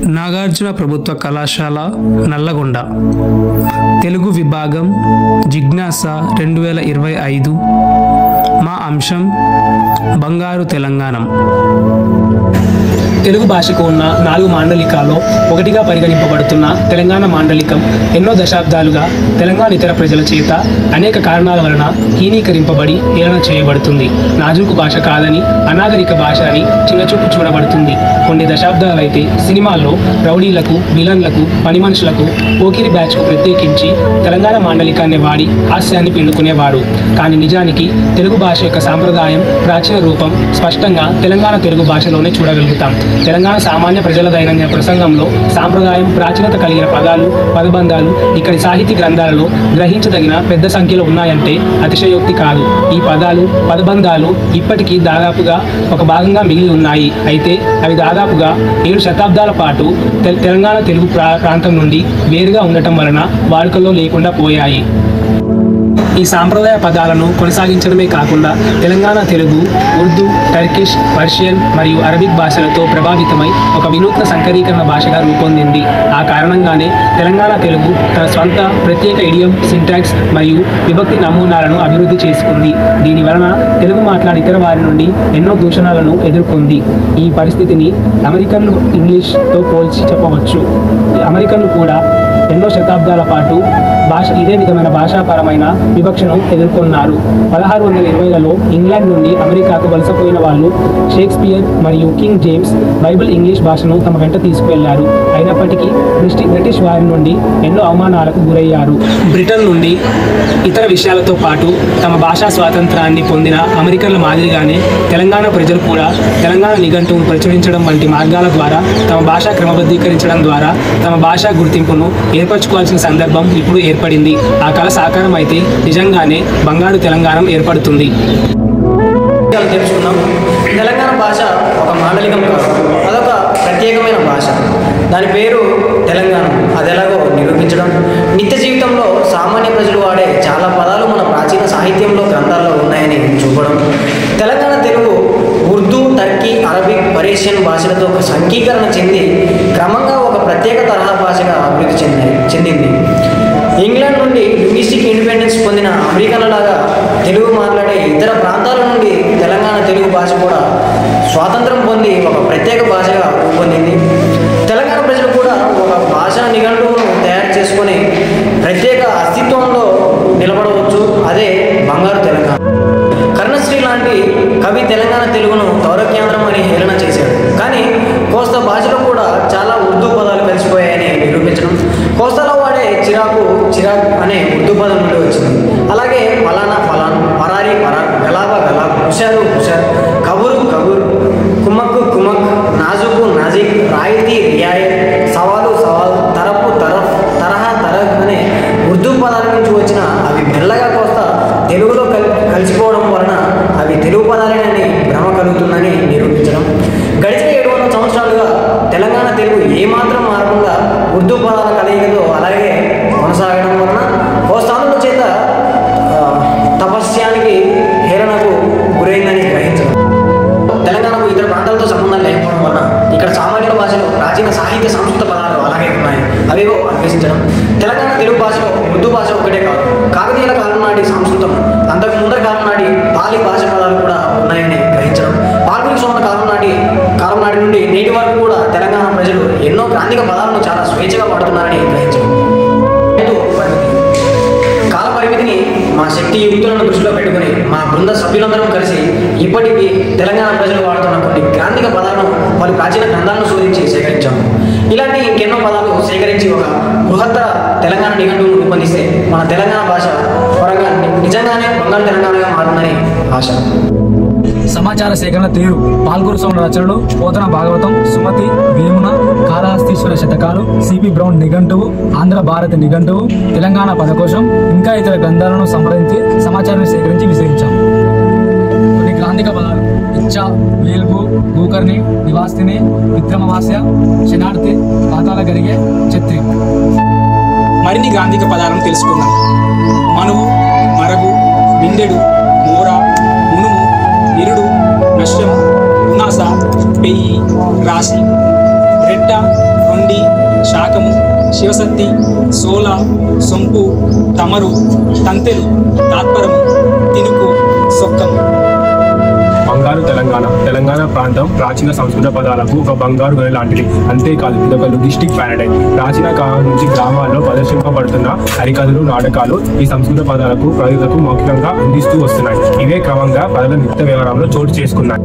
నాగార్జున ప్రభుత్వ కళాశాల నల్లగొండ తెలుగు విభాగం జిజ్ఞాస 2025 మా అంశం బంగారు తెలంగాణం. తెలుగు భాషకు ఉన్న 4 మాండలికాల్లో ఒకటిగా పరిగణింపబడుతున్న తెలంగాణ మాండలికం ఎన్నో దశాబ్దాలుగా తెలంగాణ ఇతర ప్రజల చేత అనేక కారణాల వలన హీనీకరింపబడి ఏలన చేయబడుతుంది. నాజూకు భాష కాదని, అనాగరిక భాష అని చిన్నచూపు చూడబడుతుంది. కొన్ని దశాబ్దాలైతే సినిమాల్లో రౌడీలకు, విలన్లకు, పని మనుషులకు, పోకిరి బ్యాచ్కు ప్రత్యేకించి తెలంగాణ మాండలికాన్ని వాడి హాస్యాన్ని పిండుకునేవారు. కానీ నిజానికి తెలుగు భాష యొక్క సాంప్రదాయం, ప్రాచీన రూపం స్పష్టంగా తెలంగాణ తెలుగు భాషలోనే చూడగలుగుతాం. తెలంగాణ సామాన్య ప్రజల దైనందిన ప్రసంగంలో సాంప్రదాయం, ప్రాచీనత కలిగిన పదాలు, పదబంధాలు ఇక్కడి సాహితీ గ్రంథాలలో గ్రహించదగిన పెద్ద సంఖ్యలో ఉన్నాయంటే అతిశయోక్తి కాదు. ఈ పదాలు, పదబంధాలు ఇప్పటికీ దాదాపుగా ఒక భాగంగా మిగిలి ఉన్నాయి. అయితే అవి దాదాపుగా 7 శతాబ్దాల పాటు తెలంగాణ తెలుగు ప్రాంతం నుండి వేరుగా ఉండటం వలన వాడుకలో లేకుండా పోయాయి. ఈ సాంప్రదాయ పదాలను కొనసాగించడమే కాకుండా తెలంగాణ తెలుగు ఉర్దూ, టర్కిష్, పర్షియన్ మరియు అరబిక్ భాషలతో ప్రభావితమై ఒక వినూత్న సంకరీకరణ భాషగా రూపొందింది. ఆ కారణంగానే తెలంగాణ తెలుగు తన స్వంత ప్రత్యేక ఇడియం, సింటాక్స్ మరియు విభక్తి నమూనాలను అభివృద్ధి చేసుకుంది. దీని వలన తెలుగు మాట్లాడే ఇతర వారి నుండి ఎన్నో దూషణలను ఎదుర్కొంది. ఈ పరిస్థితిని అమెరికన్ ఇంగ్లీష్తో పోల్చి చెప్పవచ్చు. అమెరికన్లు కూడా ఎన్నో శతాబ్దాల పాటు ఇదే విధమైన భాషాపరమైన వివక్షను ఎదుర్కొన్నారు. 1620లలో ఇంగ్లాండ్ నుండి అమెరికాకు వలసపోయిన వాళ్ళు షేక్స్పియర్ మరియు కింగ్ జేమ్స్ బైబిల్ ఇంగ్లీష్ భాషను తమ వెంట తీసుకువెళ్లారు. అయినప్పటికీ బ్రిటిష్ వారి నుండి ఎన్నో అవమానాలకు గురయ్యారు. బ్రిటన్ నుండి ఇతర విషయాలతో పాటు తమ భాషా స్వాతంత్రాన్ని పొందిన అమెరికన్ల మాదిరిగానే తెలంగాణ ప్రజలు కూడా తెలంగాణ నిఘంటువును ప్రచురించడం వంటి మార్గాల ద్వారా తమ భాష క్రమబద్ధీకరించడం ద్వారా తమ భాషా గుర్తింపును ఏర్పరచుకోవాల్సిన సందర్భం ఇప్పుడు ఏర్పడింది. ఆ కళ సాకారం అయితే నిజంగానే బంగారు తెలంగాణ ఏర్పడుతుంది. తెలుసుకున్నాం. తెలంగాణ భాష ఒక మాండలికం కాదు, అదొక ప్రత్యేకమైన భాష. దాని పేరు తెలంగాణ. అది ఎలాగో నిరూపించడం, నిత్య జీవితంలో సామాన్య ప్రజలు వాడే చాలా పదాలు మన ప్రాచీన సాహిత్యంలో, గ్రంథాల్లో ఉన్నాయని చూపడం, Telangana Telugu Urdu, Turkey, Arabic, Persian భాషలతో ఒక సంకీకరణ చెంది క్రమంగా ఒక ప్రత్యేక తరహా భాషగా అభివృద్ధి చెందింది. ఇంగ్లాండ్ నుండి లింగ్విస్టిక్ ఇండిపెండెన్స్ పొందిన అమెరికన్లలాగా తెలుగు మాట్లాడే ఇతర ప్రాంతాల నుండి తెలంగాణ తెలుగు భాష కూడా స్వాతంత్రం పొంది ఒక ప్రత్యేక భాషగా రూపొందింది. తెలంగాణ ప్రజలు కూడా ఒక భాషా నిఘంటువును తయారు చేసుకొని ప్రత్యేక అస్తిత్వంలో నిలబడవచ్చు. అదే బంగారు తెలంగాణ. కర్ణశ్రీ లాంటి కవి తెలంగాణ తెలుగును దౌరకేంద్రం అని హేళన చేశాడు. కానీ కోస్తా భాషలో కూడా చాలా ఉర్దూ పదాలు కలిసిపోయాయని నిరూపించడం, కోస్తాలో వాడే చిరాకు అనే ఉర్దూ పదం నుండి వచ్చింది. అలాగే ఫలానా ఫలాన్, పరారీ పరార్, గలాబా గలాబ్, హుషారు హుషార్, కబురు కబుర్, కుమక్కు కుమక్, నాజుకు నాజిక్, రాయితీ రియాయత్, సవాలు సవాల్, తరఫు తరఫ్, తరహా తరహ్ అనే ఉర్దూ పదాల నుంచి వచ్చిన అవి మెల్లగా కోస్తా తెలుగులో కలిసిపోవడం వలన అవి తెలుగు పదాలేనని భ్రమ కలుగుతుందని నిరూపించడం, గడిచిన 700 సంవత్సరాలుగా తెలంగాణ తెలుగు ఏమాత్రం మారకుండా ఉర్దూ పదాల కలయికతో అలాగే కొనసాగడం వలన కోస్తానుల చేత తపస్యానికి హేళనకు గురైందని గ్రహించడం, తెలంగాణకు ఇతర ప్రాంతాలతో సంబంధం లేకపోవడం వలన ఇక్కడ సామాన్యుల భాషలో ప్రాచీన సాహిత్య సంస్కృత పదాలు అలాగే ఉన్నాయి, అవేవో అన్వేషించడం, తెలంగాణ తెలుగు భాషలో ఉర్దూ భాష ఒక్కటే కాదు, కాకతీయుల కాలం నాటి సంస్కృతం, అంతకు ముందర కాలం నాటి పాలి భాష పదాలు కూడా ఉన్నాయని గ్రహించడం, పాల్గొని సోమన కాలం నాటి నుండి నేటి వరకు కూడా తెలంగాణ ప్రజలు ఎన్నో గ్రాంధిక పదాలను చాలా స్వేచ్ఛగా వాడుతున్నారని గ్రహించడం, కాల పరిమితిని మా శక్తి యుక్తులను దృష్టిలో పెట్టుకుని మా బృంద సభ్యులందరం కలిసి ఇప్పటికీ తెలంగాణ ప్రజలు వాడుతున్న కొన్ని గ్రాంధిక పదాలను పలు ప్రాచీన గ్రంథాలను శోధించి సేకరించాము. ఇలాంటి ఇంకెన్నో పదాలు సేకరించి ఒక బృహత్తర తెలంగాణ నిఘంటువును రూపొందిస్తే మన తెలంగాణ భాష పరంగా నిజంగానే బంగారు తెలంగాణగా మారుతుందని ఆశ. సమాచార సేకరణ తీరు, పాల్గొరు సోమ రచనలు, పోతన భాగవతం, సుమతి, వేమున, కాళహస్తీశ్వర శతకాలు, సిపి బ్రౌన్ నిఘంటువు, ఆంధ్ర భారత నిఘంటువు, తెలంగాణ పదకోశం, ఇంకా ఇతర గ్రంథాలను సంప్రదించి సమాచారాన్ని సేకరించి విశ్లేషించాం. కొన్ని గ్రాంధిక పదాలు: ఇచ్చ, వేల్గు, గోకర్ణి, నివాస్తిని, విక్రమవాస్య, శనార్థి, పాతాల గరిగే, ఛత్రి. మరిన్ని గ్రాంధిక పదాలను తెలుసుకుందాం. మనువు, మరగు, బిందెడు, మోర, మునుము, నిరుడు, నశ్యం, ఉనాస, పెయ్యి, రాశి, రెట్ట, మొండి, శాకము, శివశక్తి, సోల, సొంపు, తమరు, తంతెలు, తాత్పరము, తినుకు, సొక్కము. బంగారు తెలంగాణ ప్రాంతం ప్రాచీన సంస్కృత పదాలకు ఒక బంగారు గని లాంటిది. అంతేకాదు ఇదొక లాజిస్టిక్ ప్యారడైజ్. ప్రాచీన కాలం నుంచి గ్రామాల్లో ప్రదర్శింపబడుతున్న హరికథలు, నాటకాలు ఈ సంస్కృత పదాలకు ప్రజలకు మౌఖికంగా అందిస్తూ వస్తున్నాయి. ఇవే క్రమంగా ప్రజల నిత్య వ్యవహారంలో చోటు చేసుకున్నాయి.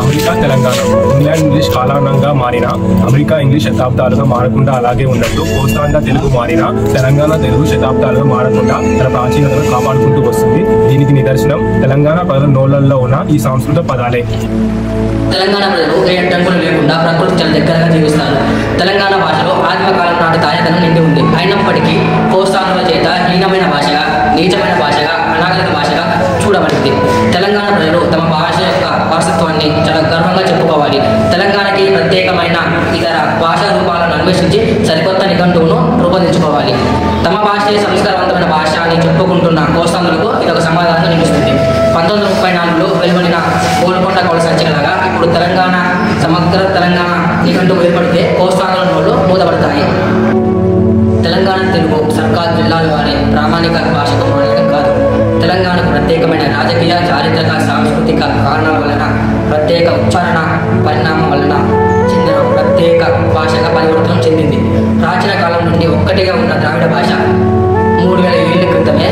అమెరికా, తెలంగాణ. ఇంగ్లాండ్ ఇంగ్లీష్ కాలానంగా మారిన అమెరికా ఇంగ్లీష్ శతాబ్దాలుగా మారకుండా అలాగే ఉన్నట్టు కోస్తాంధ్ర తెలుగు మారిన తెలంగాణ తెలుగు శతాబ్దాలుగా మారకుండా తన ప్రాచీనతను కాపాడుకుంటూ వస్తుంది. దీనికి నిదర్శనం తెలంగాణ ప్రజల నోళ్లలో ఉన్న ఈ సంస్కృత పదాలే. తెలంగాణ ప్రజలు ఏ అడ్డంకులు లేకుండా ప్రకృతి చాలా దగ్గరగా జీవిస్తారు. తెలంగాణ భాషలో ఆదిమకాలం నాటి తాజాదనం నిండి ఉంది. అయినప్పటికీ కోస్తాంధ్రుల చేత హీనమైన భాషగా, నీచమైన భాషగా, అనాగరిక భాషగా చూడబడింది. తెలంగాణ ప్రజలు తమ భాష యొక్క వారసత్వాన్ని చాలా గర్వంగా చెప్పుకోవాలి. తెలంగాణకి ప్రత్యేకమైన ఇతర భాషా రూపాలను అన్వేషించి సరికొత్త నిఘంటువును రూపొందించుకోవాలి. తమ భాషే సంస్కారవంతమైన భాష అని చెప్పుకుంటున్న కోస్తాంధ్రులకు ఇదొక సమాధానం నిలుస్తుంది. 1934లో వెలువడిన గోల్కొండ కౌల సంచికలాగా ఇప్పుడు తెలంగాణ సమగ్ర తెలంగాణ నిఘంటువు ఏర్పడితే కోస్తాంధ్రుల నోళ్ళు మూతపడతాయి. తెలంగాణ తెలుగు సర్కార్ జిల్లాల వారి ప్రామాణిక భాషకు మానడం కాదు. తెలంగాణకు ప్రత్యేకమైన రాజకీయ, చారిత్రక, సాంస్కృతిక కారణాల వలన, ప్రత్యేక ఉచ్చారణ పరిణామం వలన చెందిన ప్రత్యేక భాషగా పరివర్తనం చెందింది. ప్రాచీన కాలం నుండి ఒక్కటిగా ఉన్న ద్రావిడ భాష 3000 ఏళ్ల క్రితమే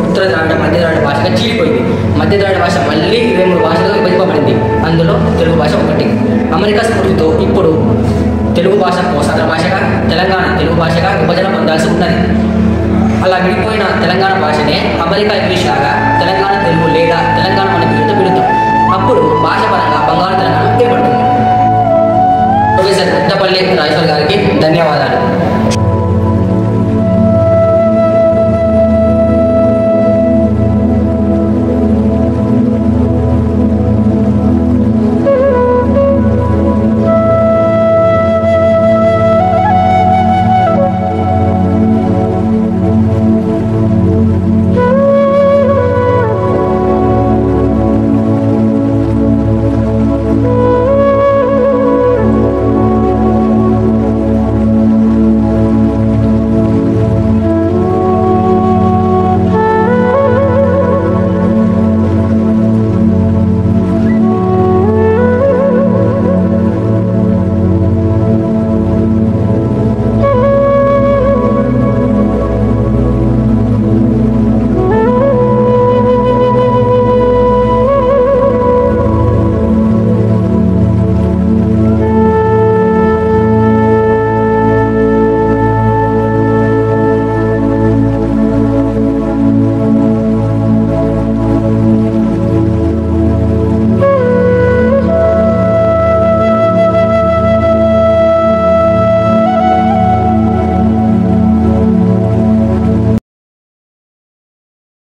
ఉత్తర ద్రావిడ, మధ్య ద్రావిడ భాషగా చీలిపోయింది. మధ్య ద్రావిడ భాష మళ్ళీ 23 భాషలుగా విభజింపబడింది. అందులో తెలుగు భాష ఒకటి. అమెరికా స్ఫూర్తితో ఇప్పుడు తెలుగు భాష కోస్తాంధ్ర భాషగా, తెలంగాణ తెలుగు భాషగా విభజన పొందాల్సి ఉన్నది. అలా విడిపోయిన తెలంగాణ భాషనే అమెరికా ఇంగ్లీష్ లాగా తెలంగాణ తెలుగు లేదా తెలంగాణ మన పేరుతో పిలుద్దాం. అప్పుడు భాష పరంగా బంగారు తెలంగాణ ఏర్పడుతుంది. ప్రొఫెసర్ ముత్తపల్లి రాజేశ్వర్ గారికి ధన్యవాదాలు.